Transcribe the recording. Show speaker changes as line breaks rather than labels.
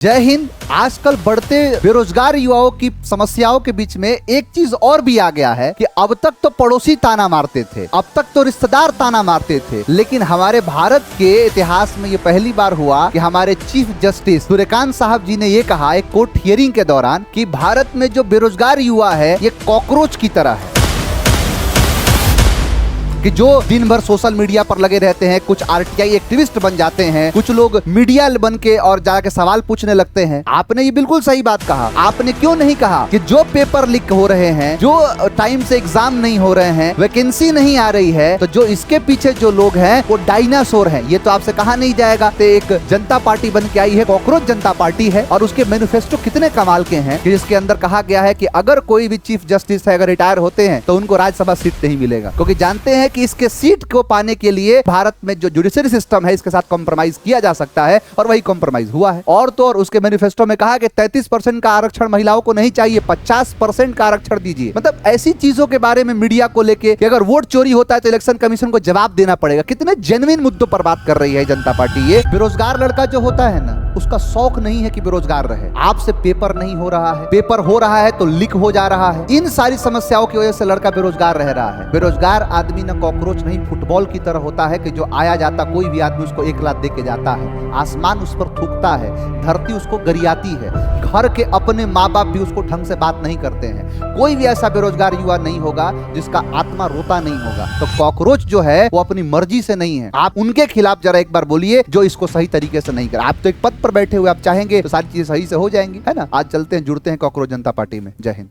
जय हिंद। आजकल बढ़ते बेरोजगार युवाओं की समस्याओं के बीच में एक चीज और भी आ गया है कि अब तक तो पड़ोसी ताना मारते थे, अब तक तो रिश्तेदार ताना मारते थे, लेकिन हमारे भारत के इतिहास में ये पहली बार हुआ कि हमारे चीफ जस्टिस सूर्यकांत साहब जी ने ये कहा एक कोर्ट हियरिंग के दौरान कि भारत में जो बेरोजगार युवा है ये कॉकरोच की तरह है, कि जो दिन भर सोशल मीडिया पर लगे रहते हैं, कुछ आरटीआई एक्टिविस्ट बन जाते हैं, कुछ लोग मीडिया बन के और जाके सवाल पूछने लगते हैं। आपने ये बिल्कुल सही बात कहा। आपने क्यों नहीं कहा कि जो पेपर लीक हो रहे हैं, जो टाइम से एग्जाम नहीं हो रहे हैं, वैकेंसी नहीं आ रही है, तो जो इसके पीछे जो लोग हैं वो डायनासोर हैं। ये तो आपसे कहा नहीं जाएगा। तो एक जनता पार्टी बन के आई है, कॉकरोच जनता पार्टी है, और उसके मैनिफेस्टो कितने कमाल के हैं कि जिसके अंदर कहा गया है कि अगर कोई भी चीफ जस्टिस है, अगर रिटायर होते हैं तो उनको राज्यसभा सीट नहीं मिलेगा, क्योंकि जानते हैं कि इसके सीट को पाने के लिए भारत में जो जुडिशरी सिस्टम है इसके साथ कॉम्प्रोमाइज किया जा सकता है, और वही कॉम्प्रोमाइज हुआ है। और तो और उसके मैनिफेस्टो में कहा कि 33% का आरक्षण महिलाओं को नहीं चाहिए, 50% का आरक्षण दीजिए। मतलब ऐसी चीजों के बारे में मीडिया को लेके कि अगर वोट चोरी होता है तो इलेक्शन कमीशन को जवाब देना पड़ेगा। कितने जेन्युइन मुद्दों पर बात कर रही है जनता पार्टी। ये बेरोजगार लड़का जो होता है ना, उसका शौक नहीं है कि बेरोजगार रहे। आपसे पेपर नहीं हो रहा है, पेपर हो रहा है तो लीक हो जा रहा है। इन सारी समस्याओं की वजह से लड़का बेरोजगार रह रहा है। बेरोजगार आदमी ना कॉकरोच नहीं, फुटबॉल की तरह होता है कि जो आया जाता कोई भी आदमी उसको एक लात दे के जाता है, आसमान उस पर थूकता है, धरती उसको गरियाती है, घर के अपने माँ बाप भी उसको ढंग से बात नहीं करते हैं। कोई भी ऐसा बेरोजगार युवा नहीं होगा जिसका आत्मा रोता नहीं होगा। तो कॉकरोच जो है वो अपनी मर्जी से नहीं है। आप उनके खिलाफ जरा एक बार बोलिए जो इसको सही तरीके से नहीं कर। आप तो एक पद पर बैठे हुए, आप चाहेंगे तो सारी चीजें सही से हो जाएंगी, है ना। आज चलते हैं, जुड़ते हैं कॉकरोच जनता पार्टी में। जय हिंद।